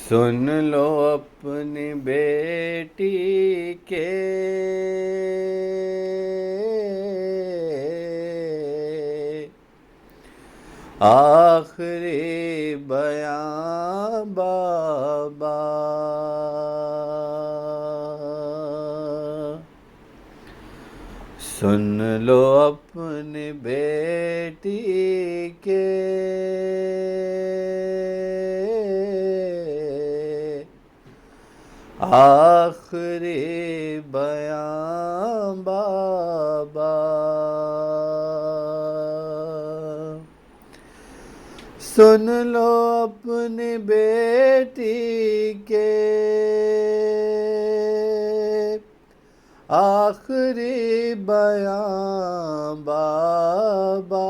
سن لو اپنی بیٹی کے آخری بیان بابا، سن لو اپنی بیٹی کے آخری بیان بابا، سن لو اپنی بیٹی کے آخری بیان بابا،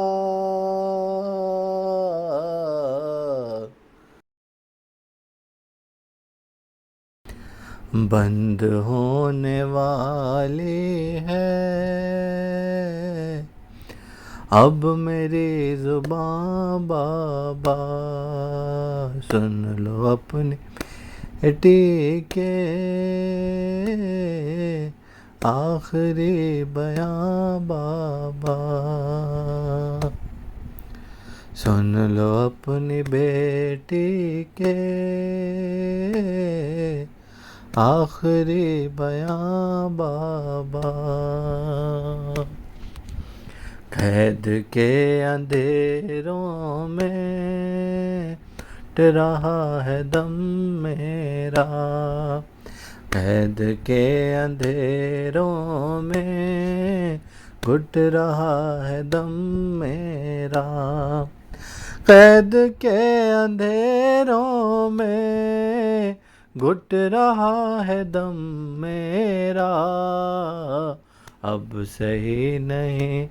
بند ہونے والی ہے اب میری زبان بابا، سن لو اپنی بیٹی کے آخری بیان بابا، سن لو اپنی بیٹی کے آخری بیان بابا، قید کے اندھیروں میں ٹ رہا ہے دم میرا، قید کے اندھیروں میں گھٹ رہا ہے دم میرا، قید کے اندھیروں میں گھٹ رہا ہے دم میرا، اب صحیح نہیں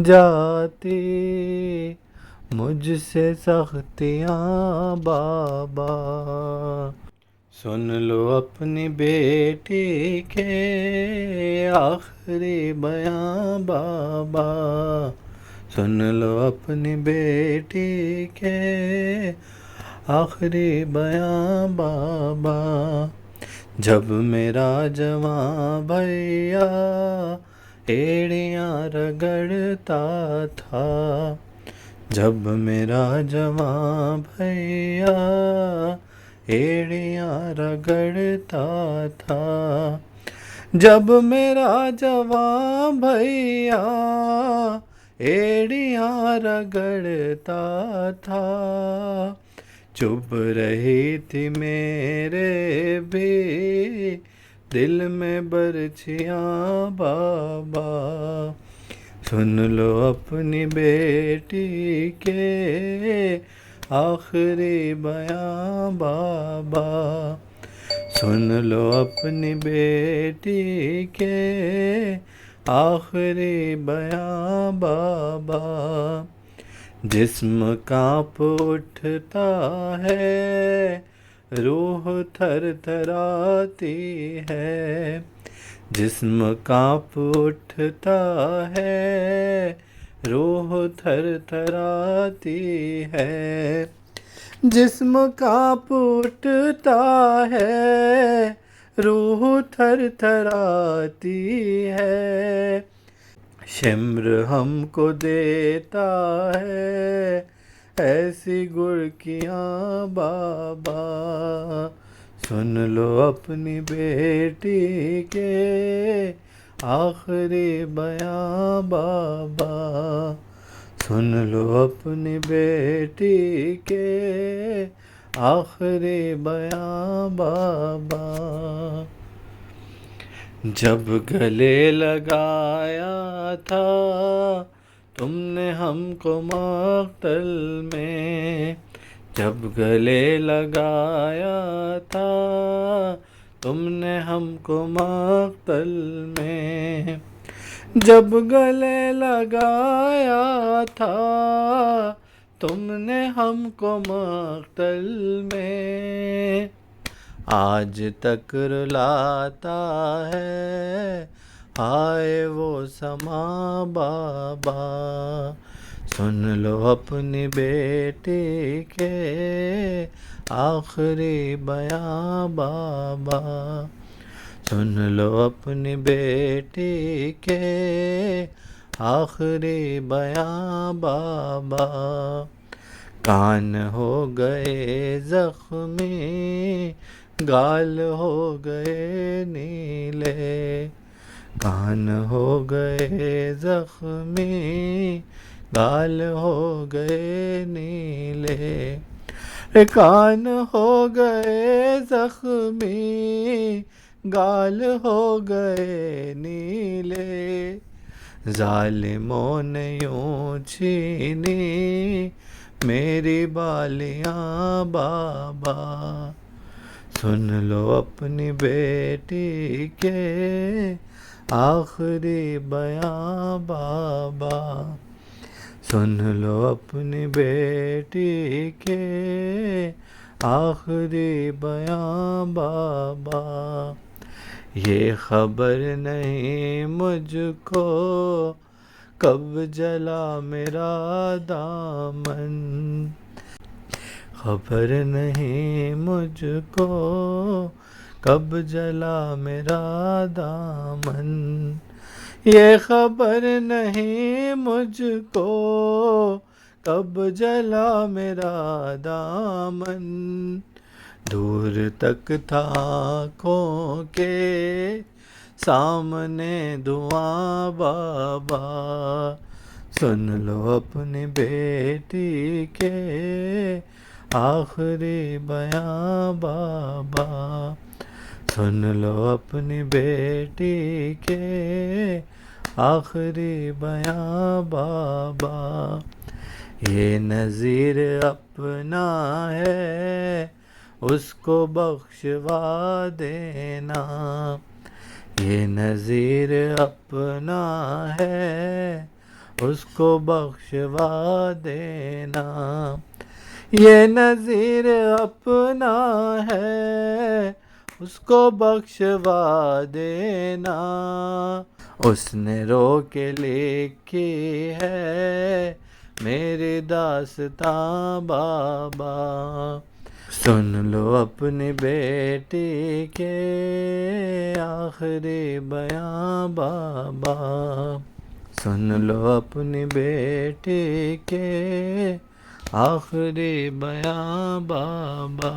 جاتی مجھ سے سختیاں بابا، سن لو اپنی بیٹی کے آخری بیان بابا، سن لو اپنی بیٹی کے آخری بیان بابا، جب میرا جوان بھیا ایڑیاں رگڑتا تھا، جب میرا جوان بھیا ایڑیاں رگڑتا تھا، جب میرا جوان بھیا ایڑیاں رگڑتا تھا، چپ رہی تھی میرے بھی دل میں برچیاں بابا، سن لو اپنی بیٹی کے آخری بیان بابا، سن لو اپنی بیٹی کے آخری بیان بابا، جسم کانپ اٹھتا ہے روح تھر تھراتی ہے، جسم کانپ اٹھتا ہے روح تھر تھراتی ہے، جسم کانپ اٹھتا ہے روح تھر تھراتی ہے، شمر ہم کو دیتا ہے ایسی گڑکیاں بابا، سن لو اپنی بیٹی کے آخری بیان بابا، سن لو اپنی بیٹی کے آخری بیان بابا، جب گلے لگایا تھا تم نے ہم کو مقتل میں، جب گلے لگایا تھا تم نے ہم کو مقتل میں، جب گلے لگایا تھا تم نے ہم کو مقتل میں، آج تک رلاتا ہے آئے وہ سما بابا، سن لو اپنی بیٹی کے آخری بیاں بابا، سن لو اپنی بیٹی کے آخری بیاں بابا، کان ہو گئے زخمی، گال ہو گئے نیلے، کان ہو گئے زخمی، گال ہو گئے نیلے، کان ہو گئے زخمی، گال ہو گئے نیلے، ظالموں نے یوں چھینی میری بالیاں بابا، سن لو اپنی بیٹی کے آخری بیاں بابا، سن لو اپنی بیٹی کے آخری بیاں بابا، یہ خبر نہیں مجھ کو کب جلا میرا دامن، خبر نہیں مجھ کو کب جلا میرا دامن، یہ خبر نہیں مجھ کو کب جلا میرا دامن، دور تک تھا آنکھوں کے سامنے دھواں بابا، سن لو اپنی بیٹی کے آخری بیاں بابا، سن لو اپنی بیٹی کے آخری بیاں بابا، یہ نذیر اپنا ہے اس کو بخشوا دینا، یہ نذیر اپنا ہے اس کو بخشوا دینا، یہ نذیر اپنا ہے اس کو بخشوا دینا، اس نے رو کے لکھی ہے میری داستاں بابا، سن لو اپنی بیٹی کے آخری بیاں بابا، سن لو اپنی بیٹی کے آخری بیاں بابا۔